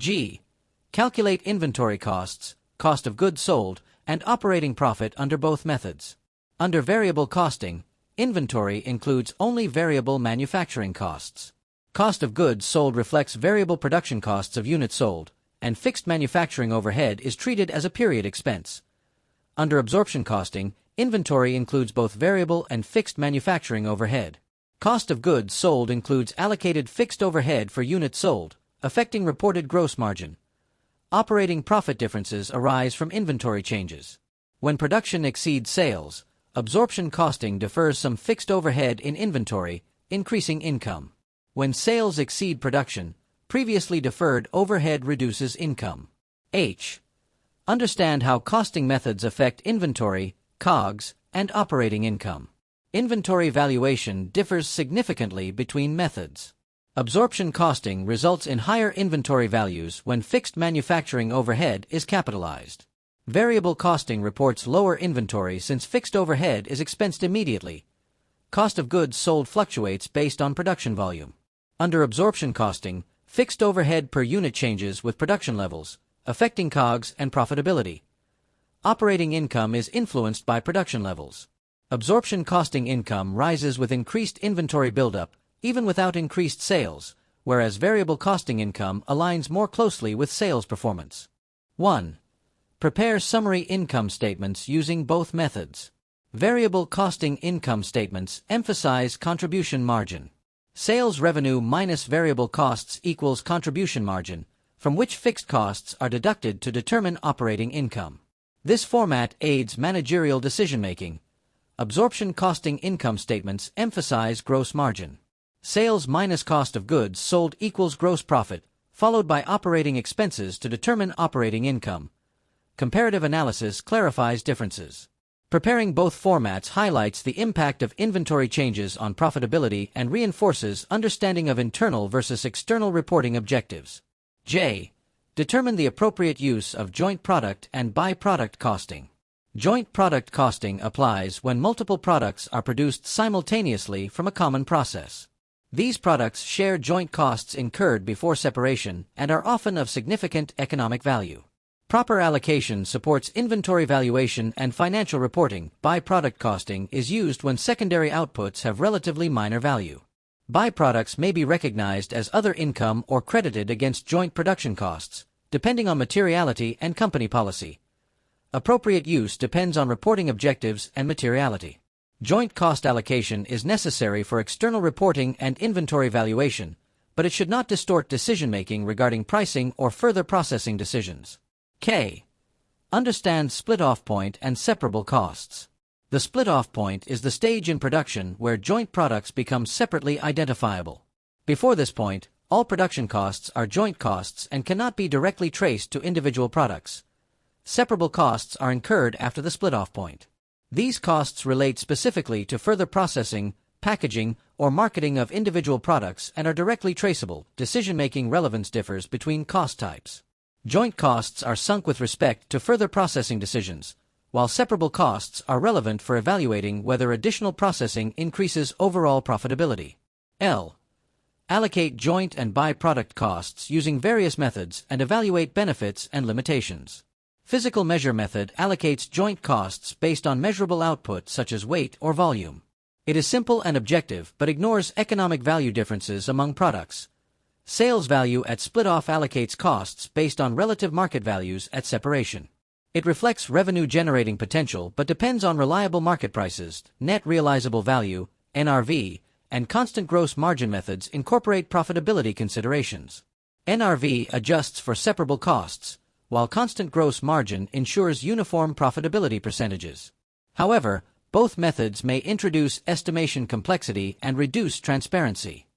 G. Calculate inventory costs, cost of goods sold, and operating profit under both methods. Under variable costing, inventory includes only variable manufacturing costs. Cost of goods sold reflects variable production costs of units sold, and fixed manufacturing overhead is treated as a period expense. Under absorption costing, inventory includes both variable and fixed manufacturing overhead. Cost of goods sold includes allocated fixed overhead for units sold, affecting reported gross margin. Operating profit differences arise from inventory changes. When production exceeds sales, absorption costing defers some fixed overhead in inventory, increasing income. When sales exceed production, previously deferred overhead reduces income. H. Understand how costing methods affect inventory, COGS, and operating income. Inventory valuation differs significantly between methods. Absorption costing results in higher inventory values when fixed manufacturing overhead is capitalized. Variable costing reports lower inventory since fixed overhead is expensed immediately. Cost of goods sold fluctuates based on production volume. Under absorption costing, fixed overhead per unit changes with production levels, affecting COGS and profitability. Operating income is influenced by production levels. Absorption costing income rises with increased inventory buildup, even without increased sales, whereas variable costing income aligns more closely with sales performance. 1. Prepare summary income statements using both methods. Variable costing income statements emphasize contribution margin. Sales revenue minus variable costs equals contribution margin, from which fixed costs are deducted to determine operating income. This format aids managerial decision-making. Absorption costing income statements emphasize gross margin. Sales minus cost of goods sold equals gross profit, followed by operating expenses to determine operating income. Comparative analysis clarifies differences. Preparing both formats highlights the impact of inventory changes on profitability and reinforces understanding of internal versus external reporting objectives. J. Determine the appropriate use of joint product and by-product costing. Joint product costing applies when multiple products are produced simultaneously from a common process. These products share joint costs incurred before separation and are often of significant economic value. Proper allocation supports inventory valuation and financial reporting. By-product costing is used when secondary outputs have relatively minor value. Byproducts may be recognized as other income or credited against joint production costs, depending on materiality and company policy. Appropriate use depends on reporting objectives and materiality. Joint cost allocation is necessary for external reporting and inventory valuation, but it should not distort decision-making regarding pricing or further processing decisions. K. Understand split-off point and separable costs. The split-off point is the stage in production where joint products become separately identifiable. Before this point, all production costs are joint costs and cannot be directly traced to individual products. Separable costs are incurred after the split-off point. These costs relate specifically to further processing, packaging, or marketing of individual products and are directly traceable. Decision-making relevance differs between cost types. Joint costs are sunk with respect to further processing decisions, while separable costs are relevant for evaluating whether additional processing increases overall profitability. L. Allocate joint and by-product costs using various methods and evaluate benefits and limitations. Physical measure method allocates joint costs based on measurable output such as weight or volume. It is simple and objective but ignores economic value differences among products. Sales value at split-off allocates costs based on relative market values at separation. It reflects revenue-generating potential but depends on reliable market prices. Net realizable value, NRV, and constant gross margin methods incorporate profitability considerations. NRV adjusts for separable costs, while constant gross margin ensures uniform profitability percentages. However, both methods may introduce estimation complexity and reduce transparency.